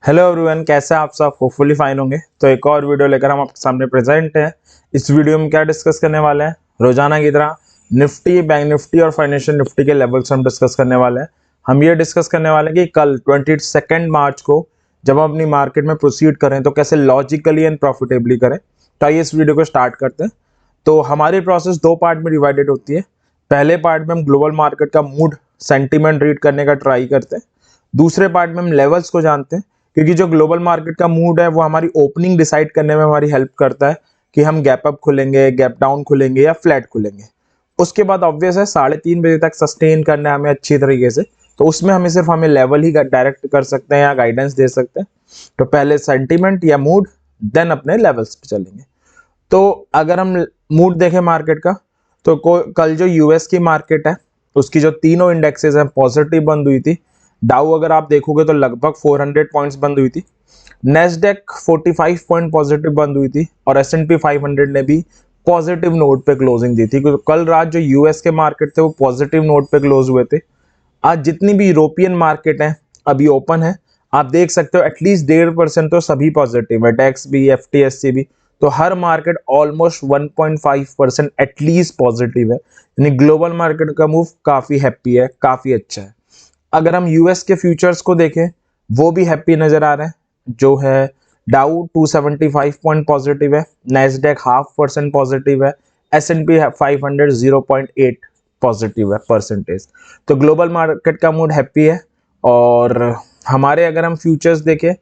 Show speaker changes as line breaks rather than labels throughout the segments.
Hello everyone, कैसे हैं आप सब? होपफुली फाइन होंगे। तो एक और वीडियो लेकर हम आपके सामने प्रेजेंट हैं। इस वीडियो में क्या डिस्कस करने वाले हैं, रोजाना की तरह निफ्टी, बैंक निफ्टी और फाइनेंशियल निफ्टी के लेवल्स हम डिस्कस करने वाले हैं। हम ये डिस्कस करने वाले हैं कि कल 22 मार्च को जब हम अपनी मार्केट में प्रोसीड करें तो कैसे लॉजिकली एंड प्रॉफिटेबली करें। तो आइए इस वीडियो को स्टार्ट करते हैं। तो हमारी प्रोसेस दो पार्ट में डिवाइडेड होती है। पहले पार्ट में हम ग्लोबल मार्केट का मूड सेंटीमेंट रीड करने का ट्राई करते हैं। दूसरे पार्ट में हम लेवल्स को जानते हैं, क्योंकि जो ग्लोबल मार्केट का मूड है वो हमारी ओपनिंग डिसाइड करने में हमारी हेल्प करता है कि हम गैप अप खुलेंगे, गैप डाउन खुलेंगे या फ्लैट खुलेंगे। उसके बाद ऑब्वियस है 3:30 बजे तक सस्टेन करना है हमें अच्छी तरीके से। तो उसमें हमें लेवल ही डायरेक्ट कर सकते हैं या गाइडेंस दे सकते हैं। तो पहले सेंटीमेंट या मूड, देन अपने लेवल्स पे चलेंगे। तो अगर हम मूड देखें मार्केट का, तो कल जो यूएस की मार्केट है उसकी जो तीनों इंडेक्सेस हैं पॉजिटिव बंद हुई थी। डाउ अगर आप देखोगे तो लगभग 400 पॉइंट्स बंद हुई थी। नेस्डेक 45 पॉइंट पॉजिटिव बंद हुई थी और S&P 500 ने भी पॉजिटिव नोट पे क्लोजिंग दी थी, क्योंकि कल रात जो यूएस के मार्केट थे वो पॉजिटिव नोट पे क्लोज हुए थे। आज जितनी भी यूरोपियन मार्केट है अभी ओपन है, आप देख सकते हो एटलीस्ट 1.5% तो सभी पॉजिटिव है, डेक्स भी, FTSE भी। तो हर मार्केट ऑलमोस्ट 1.5% एटलीस्ट पॉजिटिव है, यानी ग्लोबल मार्केट का मूव काफी हैप्पी है, काफी अच्छा है। अगर हम यूएस के फ्यूचर्स को देखें, वो भी हैप्पी नजर आ रहे हैं। जो है डाउ 275 पॉइंट पॉजिटिव है, नेस्डेक 0.5% पॉजिटिव है, S&P 500 0.8 पॉजिटिव है परसेंटेज। तो ग्लोबल मार्केट का मूड हैप्पी है। और हमारे अगर हम फ्यूचर्स देखें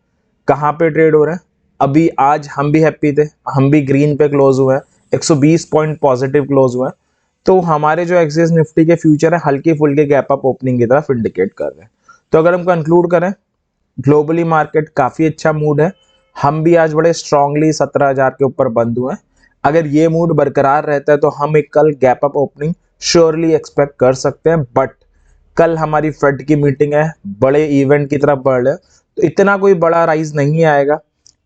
कहाँ पे ट्रेड हो रहे हैं, अभी आज हम भी हैप्पी थे, हम भी ग्रीन पे क्लोज हुए हैं, 120 पॉइंट पॉजिटिव क्लोज हुए हैं। तो हमारे जो एक्सिस निफ्टी के फ्यूचर है हल्के फुल्के गैप अप ओपनिंग की तरफ इंडिकेट कर रहे हैं। तो अगर हम कंक्लूड करें, ग्लोबली मार्केट काफी अच्छा मूड है। हम भी आज बड़े स्ट्रांगली 17,000 के ऊपर बंद हुए हैं। अगर ये मूड बरकरार रहता है तो हम एक कल gap up opening surely expect कर सकते हैं। बट कल हमारी फेड की मीटिंग है, बड़े इवेंट की तरफ बढ़ रहे हैं, तो इतना कोई बड़ा राइज नहीं आएगा,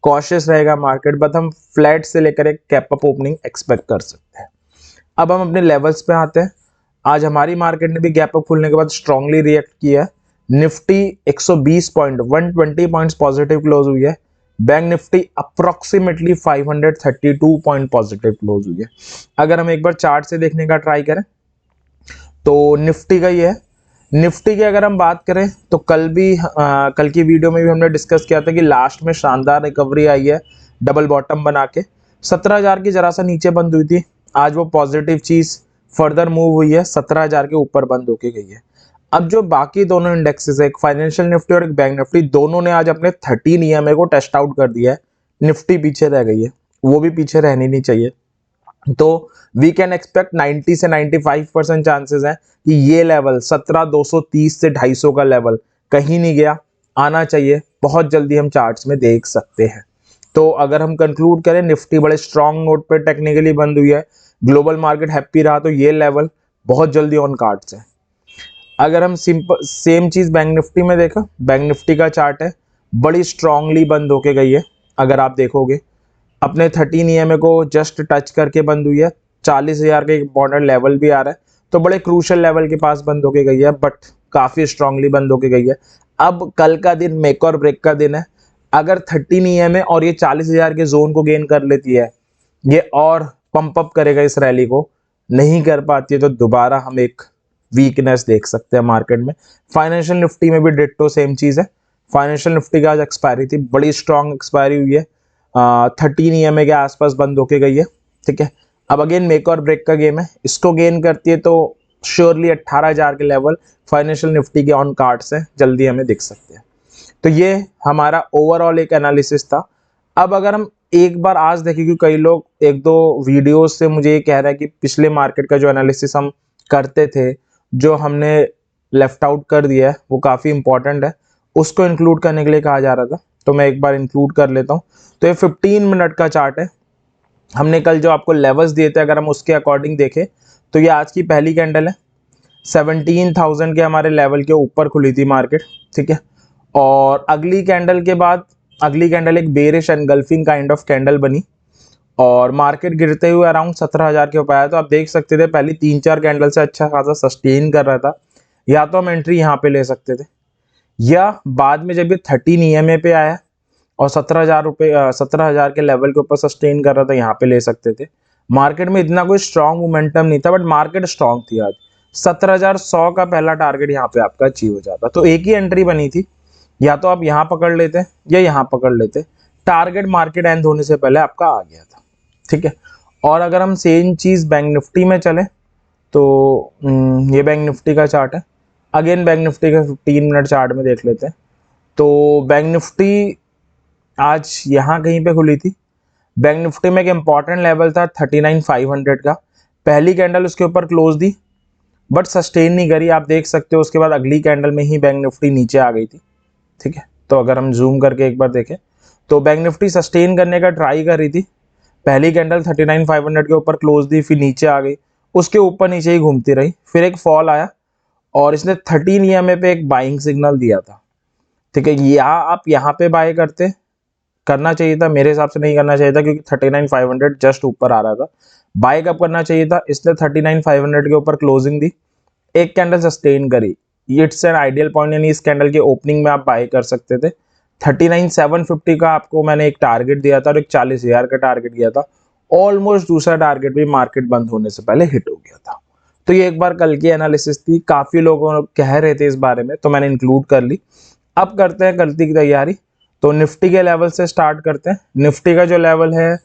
कॉशियस रहेगा मार्केट। बट हम फ्लैट से लेकर एक गैप अप ओपनिंग एक्सपेक्ट कर सकते हैं। अब हम अपने लेवल्स पे आते हैं। आज हमारी मार्केट ने भी गैप अप खुलने के बाद स्ट्रांगली रिएक्ट किया है। Nifty 120 point 120 points positive close हुई है। Bank Nifty approximately 532 point positive close हुई है। अगर हम एक बार चार्ट से देखने का ट्राई करें तो निफ्टी का ये है। निफ्टी की अगर हम बात करें तो कल की वीडियो में भी हमने डिस्कस किया था कि लास्ट में शानदार रिकवरी आई है, डबल बॉटम बना के 17,000 की जरा सा नीचे बंद हुई थी। आज वो पॉजिटिव चीज फर्दर मूव हुई है, 17,000 के ऊपर बंद होके गई है। अब जो बाकी दोनों इंडेक्सेस है, एक फाइनेंशियल निफ्टी और एक बैंक निफ्टी, दोनों ने आज अपने 13 EMA को टेस्ट आउट कर दिया है। निफ्टी पीछे रह गई है, वो भी पीछे रहनी नहीं चाहिए। तो वी कैन एक्सपेक्ट 90 से 95% चांसेस हैं कि ये लेवल 17,230 से 250 का लेवल कहीं नहीं गया, आना चाहिए, बहुत जल्दी हम चार्ट्स में देख सकते हैं। तो अगर हम कंक्लूड करें, निफ्टी बड़े स्ट्रॉन्ग नोट पे टेक्निकली बंद हुई है, ग्लोबल मार्केट हैप्पी रहा, तो ये लेवल बहुत जल्दी ऑन कार्ड्स है। अगर हम सिंपल सेम चीज बैंक निफ्टी में देखा, बैंक निफ्टी का चार्ट है, बड़ी स्ट्रांगली बंद होके गई है। अगर आप देखोगे अपने 13 EMA को जस्ट टच करके बंद हुई है, 40,000 के बॉर्डर लेवल भी आ रहा है, तो बड़े क्रूशल लेवल के पास बंद होके गई है, बट काफी स्ट्रांगली बंद होके गई है। अब कल का दिन मेक और ब्रेक का दिन है। अगर 13 EMA और ये 40,000 के जोन को गेन कर लेती है, ये और पंप अप करेगा इस रैली को। नहीं कर पाती है तो दोबारा हम एक वीकनेस देख सकते हैं मार्केट में। फाइनेंशियल निफ्टी में भी डिट्टो सेम चीज है। फाइनेंशियल निफ्टी की आज एक्सपायरी थी, बड़ी स्ट्रांग एक्सपायरी हुई है, 13 EMA के आसपास बंद होके गई है। ठीक है, अब अगेन मेक और ब्रेक का गेम है, इसको गेन करती है तो श्योरली 18,000 के लेवल फाइनेंशियल निफ्टी के ऑन कार्ड्स हैं, जल्दी हमें दिख सकते हैं। तो ये हमारा ओवरऑल एक एनालिसिस था। अब अगर हम एक बार आज देखें, क्योंकि कई लोग एक दो वीडियोस से मुझे ये कह रहा है कि पिछले मार्केट का जो एनालिसिस हम करते थे, जो हमने लेफ्ट आउट कर दिया है, वो काफ़ी इंपॉर्टेंट है, उसको इंक्लूड करने के लिए कहा जा रहा था। तो मैं एक बार इंक्लूड कर लेता हूँ। तो ये 15 मिनट का चार्ट है। हमने कल जो आपको लेवल्स दिए थे, अगर हम उसके अकॉर्डिंग देखें तो ये आज की पहली कैंडल है। 17,000 के हमारे लेवल के ऊपर खुली थी मार्केट। ठीक है, और अगली कैंडल के बाद अगली कैंडल एक bearish engulfing kind of candle बनी और मार्केट गिरते हुए अराउंड 17,000 के ऊपर आया। तो आप देख सकते थे पहली 3-4 कैंडल से अच्छा खासा सस्टेन कर रहा था, या तो हम एंट्री यहाँ पे ले सकते थे, या बाद में जब ये 13 EMA पे आया और 17,000 के लेवल के ऊपर सस्टेन कर रहा था, यहाँ पे ले सकते थे। मार्केट में इतना कोई स्ट्रॉन्ग मोमेंटम नहीं था, बट मार्केट स्ट्रॉन्ग थी आज। 17,100 का पहला टारगेट यहाँ पे आपका अचीव हो जाता, तो एक ही एंट्री बनी थी, या तो आप यहाँ पकड़ लेते या यहाँ पकड़ लेते। टारगेट मार्केट एंड होने से पहले आपका आ गया था, ठीक है। और अगर हम सेम चीज बैंक निफ्टी में चले तो ये बैंक निफ्टी का चार्ट है। अगेन बैंक निफ्टी का 15 मिनट चार्ट में देख लेते हैं। तो बैंक निफ्टी आज यहाँ कहीं पे खुली थी। बैंक निफ्टी में एक इंपॉर्टेंट लेवल था 39,500 का, पहली कैंडल उसके ऊपर क्लोज दी बट सस्टेन नहीं करी, आप देख सकते हो। उसके बाद अगली कैंडल में ही बैंक निफ्टी नीचे आ गई थी, ठीक है। तो अगर हम जूम करके एक बार देखें तो बैंक निफ्टी सस्टेन करने का ट्राई कर रही थी, पहली कैंडल 39,500 के ऊपर क्लोज दी, फिर नीचे आ गई, उसके ऊपर नीचे ही घूमती रही, फिर एक फॉल आया और इसने 13 EMA पे एक बाइंग सिग्नल दिया था, ठीक है। या आप यहाँ पे बाय करना चाहिए था, मेरे हिसाब से नहीं करना चाहिए था, क्योंकि 39,500 जस्ट ऊपर आ रहा था। बाय कब करना चाहिए था, इसने 39,500 के ऊपर क्लोजिंग दी, एक कैंडल सस्टेन करी, इट्स एन आइडियल पॉइंट, यानी इस कैंडल के ओपनिंग में आप बाय कर सकते थे। 39,750 का आपको मैंने एक टारगेट दिया था और एक 40,000 का टारगेट दिया था। ऑलमोस्ट दूसरा टारगेट भी मार्केट बंद होने से पहले हिट हो गया था। तो ये एक बार कल की एनालिसिस थी, काफी लोग कह रहे थे इस बारे में, तो मैंने इंक्लूड कर ली। अब करते हैं कल की तैयारी। तो निफ्टी के लेवल से स्टार्ट करते हैं। निफ्टी का जो लेवल है,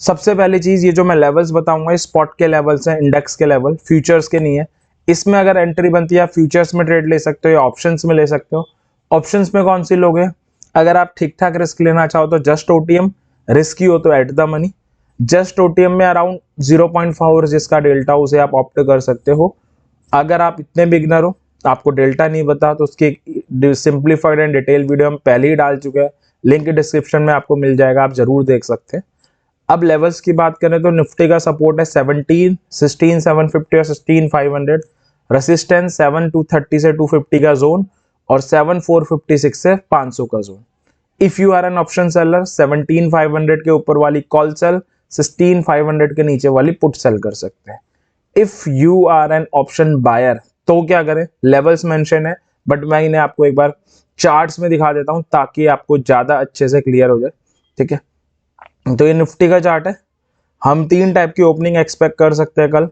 सबसे पहली चीज, ये जो मैं लेवल्स बताऊंगा स्पॉट के लेवल्स हैं, इंडेक्स के लेवल, फ्यूचर्स के नहीं है। इसमें अगर एंट्री बनती है, आप फ्यूचर्स में ट्रेड ले सकते हो या ऑप्शंस में ले सकते हो। ऑप्शंस में कौन सी लोगे, अगर आप ठीक ठाक रिस्क लेना चाहो तो जस्ट ओटीएम, रिस्की हो तो at the money. Just OTM में अराउंड 0.4 जिसका डेल्टा, उसे आप ऑप्ट कर सकते हो। अगर आप इतने बिगनर हो, आपको डेल्टा नहीं पता, तो उसकी सिंप्लीफाइड एंड डिटेल वीडियो हम पहले ही डाल चुके हैं, लिंक डिस्क्रिप्शन में आपको मिल जाएगा, आप जरूर देख सकते हैं। अब लेवल्स की बात करें तो निफ्टी का सपोर्ट है 17, 16,750 और 16,500, रेसिस्टेंस 7,230 से 250 का जोन और 7,456 से 500 का zone. If you are an option seller, 17,500 के ऊपर वाली कॉल सेल, 16,500 के नीचे वाली पुट सेल कर सकते हैं। If you are an option buyer तो क्या करें, लेवल्स मेंशन है, बट मैं इन्हें आपको एक बार चार्ट्स में दिखा देता हूं ताकि आपको ज्यादा अच्छे से क्लियर हो जाए, ठीक है। तो ये निफ्टी का चार्ट है। हम 3 टाइप की ओपनिंग एक्सपेक्ट कर सकते हैं कल,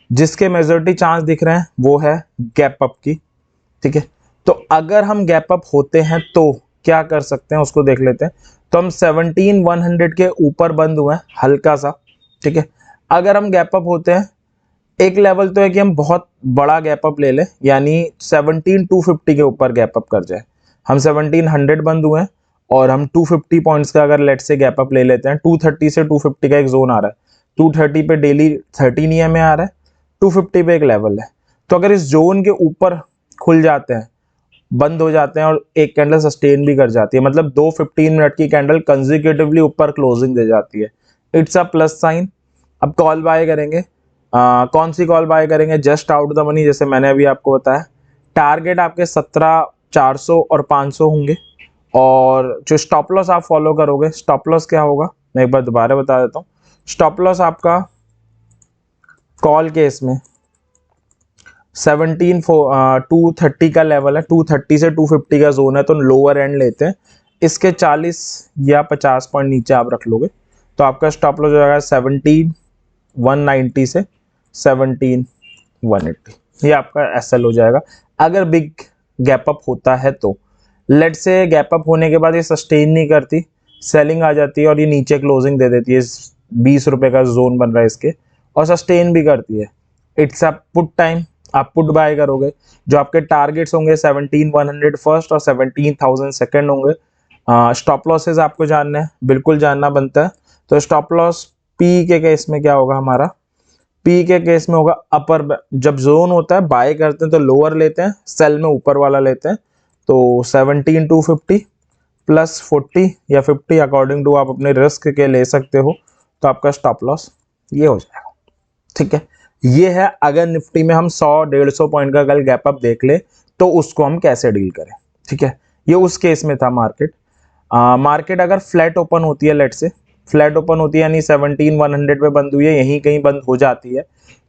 जिसके मेजॉरिटी चांस दिख रहे हैं वो है गैप अप की, ठीक है। तो अगर हम गैप अप होते हैं तो क्या कर सकते हैं, उसको देख लेते हैं। तो हम 17,100 के ऊपर बंद हुए हैं हल्का सा, ठीक है। अगर हम गैप अप होते हैं, एक लेवल तो है कि हम बहुत बड़ा गैप अप ले लें, यानी 17,250 के ऊपर गैप अप कर जाए। हम 1700 बंद हुए हैं और हम 250 पॉइंट्स का अगर लेट से गैप अप ले लेते हैं, 230 से 250 का एक जोन आ रहा है, 230 पे डेली 13 EMA आ रहा है, 250 पे एक लेवल है। तो अगर इस जोन के ऊपर खुल जाते हैं, बंद हो जाते हैं और एक कैंडल सस्टेन भी कर जाती है, मतलब 2 15 मिनट की कैंडल कंसेक्यूटिवली ऊपर क्लोजिंग दे जाती है, इट्स अ प्लस साइन। अब कॉल बाय करेंगे, कौन सी कॉल बाय करेंगे, जस्ट आउट द मनी, जैसे मैंने अभी आपको बताया। टारगेट आपके 17,400 और 500 होंगे, और जो स्टॉप लॉस आप फॉलो करोगे, स्टॉप लॉस क्या होगा मैं एक बार दोबारा बता देता हूँ। स्टॉप लॉस आपका कॉल केस में 230 का लेवल है, 230 से 250 का जोन है, तो लोअर एंड लेते हैं। इसके 40 या 50 पॉइंट नीचे आप रख लोगे तो आपका स्टॉप लॉस हो जाएगा 17,190 से 17,180, ये आपका एसएल हो जाएगा अगर बिग गैप अप होता है तो। लेट से गैप अप होने के बाद ये सस्टेन नहीं करती, सेलिंग आ जाती है और ये नीचे क्लोजिंग दे देती है, 20 रुपए का जोन बन रहा है इसके, और सस्टेन भी करती है, इट्स अ पुट टाइम, आप पुट बाय करोगे। जो आपके टारगेट्स होंगे 17,100 फर्स्ट और 17,000 सेकंड होंगे। स्टॉप लॉसेस आपको जानना है, बिल्कुल जानना बनता है। तो स्टॉप लॉस पी के केस में क्या होगा हमारा, पी के केस में होगा अपर, जब जोन होता है बाय करते हैं तो लोअर लेते हैं, सेल में ऊपर वाला लेते हैं। तो 17,250 प्लस 40 या 50 अकॉर्डिंग टू आप अपने रिस्क के ले सकते हो, तो आपका स्टॉप लॉस ये हो जाएगा, ठीक है। ये है अगर निफ्टी में हम 100-150 पॉइंट का कल गैप अप देख ले तो उसको हम कैसे डील करें, ठीक है। ये उस केस में था मार्केट। मार्केट अगर फ्लैट ओपन होती है, लेट से फ्लैट ओपन होती है यानी 17,100 पे बंद हुई है, यहीं कहीं बंद हो जाती है,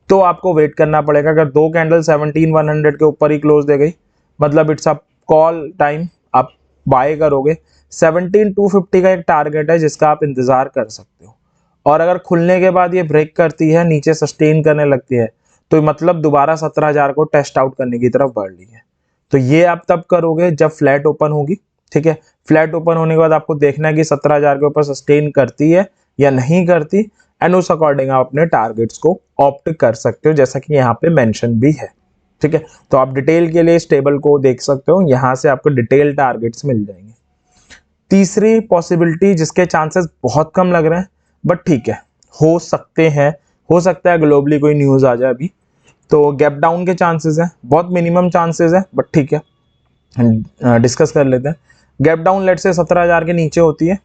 तो आपको वेट करना पड़ेगा। अगर दो कैंडल 17,100 के ऊपर ही क्लोज दे गई, मतलब इट्स अ कॉल टाइम आप बाय करोगे 17,250 का एक टारगेट है जिसका आप इंतजार कर सकते हो। और अगर खुलने के बाद ये ब्रेक करती है, नीचे सस्टेन करने लगती है, तो मतलब दोबारा 17,000 को टेस्ट आउट करने की तरफ बढ़ रही है। तो ये आप तब करोगे जब फ्लैट ओपन होगी, ठीक है। फ्लैट ओपन होने के बाद आपको देखना है कि 17,000 के ऊपर सस्टेन करती है या नहीं करती, एंड उस अकॉर्डिंग आप अपने टारगेट्स को ऑप्ट कर सकते हो, जैसा कि यहाँ पे मेंशन भी है, ठीक है। तो आप डिटेल के लिए इस टेबल को देख सकते हो, यहाँ से आपको डिटेल टारगेट्स मिल जाएंगे। तीसरी पॉसिबिलिटी जिसके चांसेस बहुत कम लग रहे हैं, बट ठीक है, हो सकते हैं, हो सकता है ग्लोबली कोई न्यूज आ जाए अभी, तो गैप डाउन के चांसेस हैं, बहुत मिनिमम चांसेस है, बट ठीक है डिस्कस कर लेते हैं। गैप डाउन लेट से 17,000 के नीचे होती है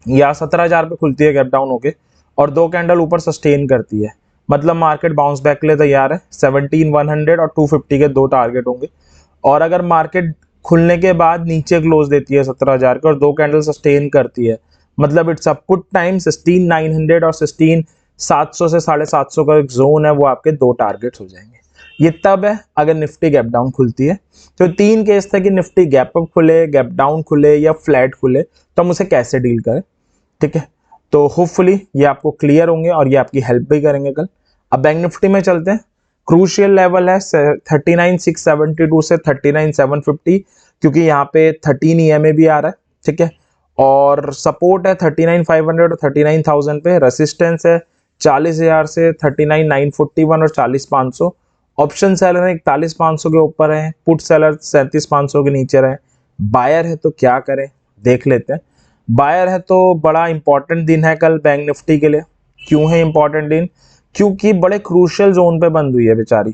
या 17,000 पे खुलती है गैप डाउन होके और 2 कैंडल ऊपर सस्टेन करती है, मतलब मार्केट बाउंस बैक के लिए तैयार है। 17,100 और 250 के 2 टारगेट होंगे। और अगर मार्केट खुलने के बाद नीचे क्लोज देती है 17,000 के और 2 कैंडल सस्टेन करती है, मतलब इट्स अ पुट टाइम 16,900 और 16,700 से 750 का एक जोन है, वो आपके 2 टारगेट्स हो जाएंगे। ये तब है अगर निफ्टी गैप डाउन खुलती है। तो 3 केस था कि निफ्टी गैप अप खुले, गैप डाउन खुले या फ्लैट खुले, तो हम उसे कैसे डील करें, ठीक है। तो होपफुली ये आपको क्लियर होंगे और ये आपकी हेल्प भी करेंगे कल। अब बैंक निफ्टी में चलते हैं। क्रूशियल लेवल है 39,672 से 39,750, क्योंकि यहाँ पे 13 EMA भी आ रहा है, ठीक है। और सपोर्ट है 39,500 और 39,000 पे। रेसिस्टेंस है 40,000 से 39,941 और 40,500। ऑप्शन सेलर है 41,500 के ऊपर है, पुट सेलर 37,500 के नीचे रहे। बायर है तो क्या करें, देख लेते हैं। बायर है तो बड़ा इंपॉर्टेंट दिन है कल बैंक निफ्टी के लिए। क्यों है इंपॉर्टेंट दिन? क्योंकि बड़े क्रूशियल जोन पे बंद हुई है बेचारी।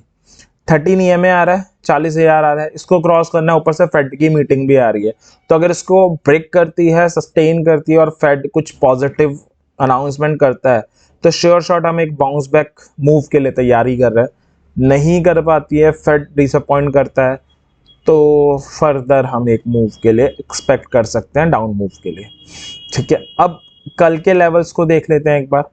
13 EMA आ रहा है, 40,000 आ रहा है, इसको क्रॉस करना है, ऊपर से फेड की मीटिंग भी आ रही है। तो अगर इसको ब्रेक करती है, सस्टेन करती है और फेड कुछ पॉजिटिव अनाउंसमेंट करता है, तो श्योर शॉट हम एक बाउंस बैक मूव के लिए तैयारी कर रहे हैं। नहीं कर पाती है, फेड डिसअपॉइंट करता है, तो फर्दर हम एक मूव के लिए एक्सपेक्ट कर सकते हैं, डाउन मूव के लिए, ठीक है। अब कल के लेवल्स को देख लेते हैं एक बार।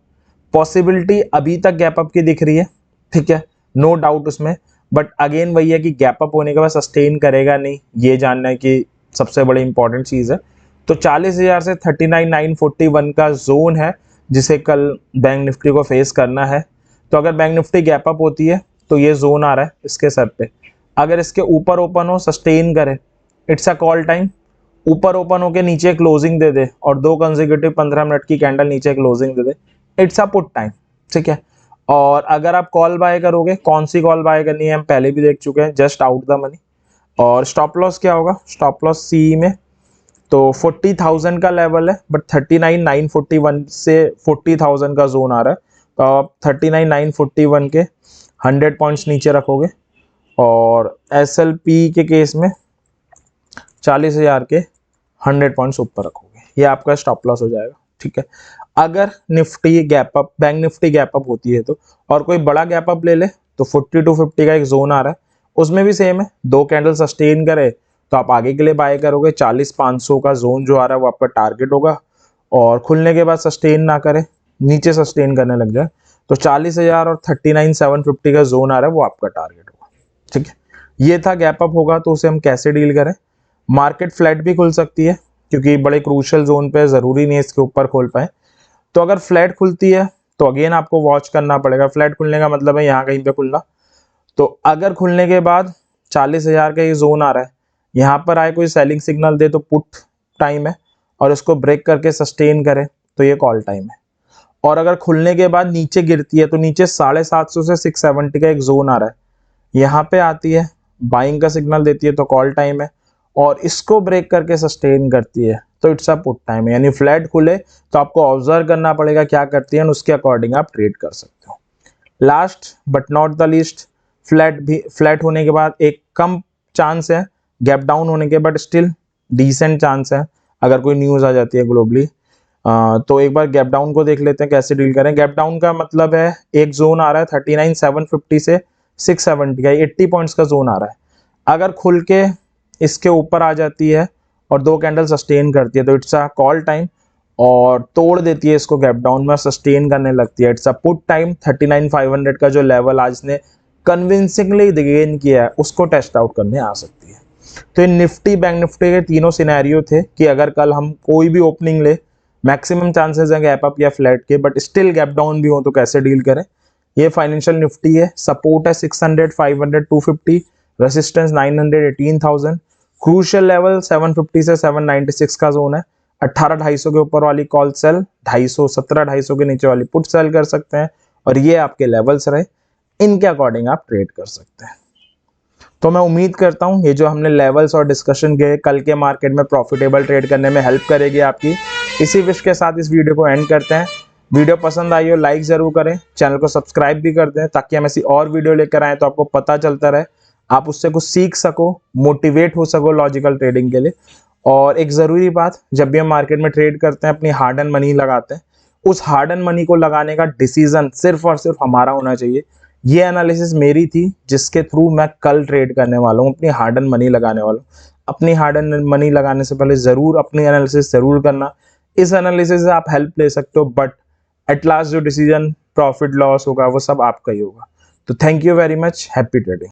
पॉसिबिलिटी अभी तक गैप अप की दिख रही है, ठीक है, नो डाउट उसमें, बट अगेन वही है कि गैप अप होने के बाद सस्टेन करेगा नहीं, ये जानना है कि सबसे बड़ी इंपॉर्टेंट चीज़ है। तो 40,000 से 39,941 का जोन है जिसे कल बैंक निफ्टी को फेस करना है। तो अगर बैंक निफ्टी गैप अप होती है तो ये जोन आ रहा है इसके सर पे, अगर इसके ऊपर ओपन हो, सस्टेन करे, इट्स अ कॉल टाइम। ऊपर ओपन होके नीचे क्लोजिंग दे दे और 2 कंसेक्यूटिव 15 मिनट की कैंडल नीचे closing they they, it's a put time, ठीक है। और अगर आप कॉल बाय करोगे, कौन सी कॉल बाय करनी है हम पहले भी देख चुके हैं, जस्ट आउट द मनी। और स्टॉप लॉस क्या होगा? स्टॉप लॉस सी में तो 40,000 का लेवल है, बट 39,941 से 40,000 का जोन आ रहा है, तो आप 39,941 के 100 पॉइंट्स नीचे रखोगे और SLP के केस में 40,000 के 100 पॉइंट्स ऊपर रखोगे, ये आपका स्टॉप लॉस हो जाएगा, ठीक है। अगर Nifty gap up, bank Nifty gap up होती है तो, और कोई बड़ा गैप अप ले ले, तो 4250 का एक जोन आ रहा है, उसमें भी सेम है, 2 कैंडल सस्टेन करे तो आप आगे के लिए बाय करोगे। 40,500 का जोन जो आ रहा है वो आपका टारगेट होगा, और खुलने के बाद सस्टेन ना करे, नीचे सस्टेन करने लग जाए, तो 40,000 और 39,750 का जोन आ रहा है वो आपका टारगेट होगा, ठीक है। ये था गैप अप होगा तो उसे हम कैसे डील करें। मार्केट फ्लैट भी खुल सकती है क्योंकि बड़े क्रूशियल जोन पे, जरूरी नहीं है इसके ऊपर खोल पाए। तो अगर फ्लैट खुलती है तो अगेन आपको वॉच करना पड़ेगा। फ्लैट खुलने का मतलब है यहाँ कहीं पे खुलना। तो अगर खुलने के बाद 40,000 का ये जोन आ रहा है, यहाँ पर आए कोई सेलिंग सिग्नल दे तो पुट टाइम है, और इसको ब्रेक करके सस्टेन करे तो ये कॉल टाइम है। और अगर खुलने के बाद नीचे गिरती है तो नीचे 750 से 670 का एक जोन आ रहा है, यहाँ पे आती है, बाइंग का सिग्नल देती है तो कॉल टाइम है, और इसको ब्रेक करके सस्टेन करती है तो इट्स अ पुट टाइम है। यानी फ्लैट खुले तो आपको ऑब्जर्व करना पड़ेगा क्या करती है, उसके अकॉर्डिंग आप ट्रेड कर सकते हो। Last but not the least, flat होने के बाद एक कम चांस है गैप डाउन होने के, बट स्टिल डिसेंट चांस है अगर कोई न्यूज आ जाती है ग्लोबली। तो एक बार गैप डाउन को देख लेते हैं कैसे डील करें। गैप डाउन का मतलब है एक जोन आ रहा है 39,750 से 670 का, 80 पॉइंट्स का जोन आ रहा है। अगर खुल के इसके ऊपर आ जाती है और 2 कैंडल सस्टेन करती है तो इट्स अ कॉल टाइम, और तोड़ देती है इसको गैप डाउन में, सस्टेन करने लगती है, इट्स अ पुट टाइम। 39,500 का जो लेवल आज ने कन्विंसिंगली गेन किया है उसको टेस्ट आउट करने आ सकती है। तो ये निफ्टी बैंक निफ्टी के तीनों सिनेरियो थे कि अगर कल हम कोई भी ओपनिंग ले, मैक्सिमम चांसेस है गैप अप या फ्लैट के, बट स्टिल गैप डाउन भी हो तो कैसे डील करें। ये फाइनेंशियल निफ्टी है, सपोर्ट है 600, 500, 250, रेसिस्टेंस 900, 18,000, क्रूशियल लेवल 750 से 796 का जोन है। 18,250 के ऊपर वाली कॉल सेल, 250, 17,250 के नीचे वाली पुट सेल कर सकते हैं, और ये आपके लेवल्स रहे, इनके अकॉर्डिंग आप ट्रेड कर सकते हैं। तो मैं उम्मीद करता हूँ ये जो हमने लेवल्स और डिस्कशन किए कल के मार्केट में प्रॉफिटेबल ट्रेड करने में हेल्प करेगी आपकी। इसी विश के साथ इस वीडियो को एंड करते हैं। वीडियो पसंद आई हो लाइक जरूर करें, चैनल को सब्सक्राइब भी कर दें ताकि हम ऐसी और वीडियो लेकर आए तो आपको पता चलता रहे, आप उससे कुछ सीख सको, मोटिवेट हो सको लॉजिकल ट्रेडिंग के लिए। और एक ज़रूरी बात, जब भी हम मार्केट में ट्रेड करते हैं अपनी हार्ड एंड मनी लगाते हैं, उस हार्ड एंड मनी को लगाने का डिसीजन सिर्फ और सिर्फ हमारा होना चाहिए। ये एनालिसिस मेरी थी जिसके थ्रू मैं कल ट्रेड करने वाला हूँ, अपनी हार्ड एंड मनी लगाने वाला हूँ। अपनी हार्ड एंड मनी लगाने से पहले ज़रूर अपनी एनालिसिस ज़रूर करना। इस एनालिसिस से आप हेल्प ले सकते हो, बट एट लास्ट जो डिसीजन प्रॉफिट लॉस होगा वो सब आपका ही होगा। तो thank you very much, happy trading.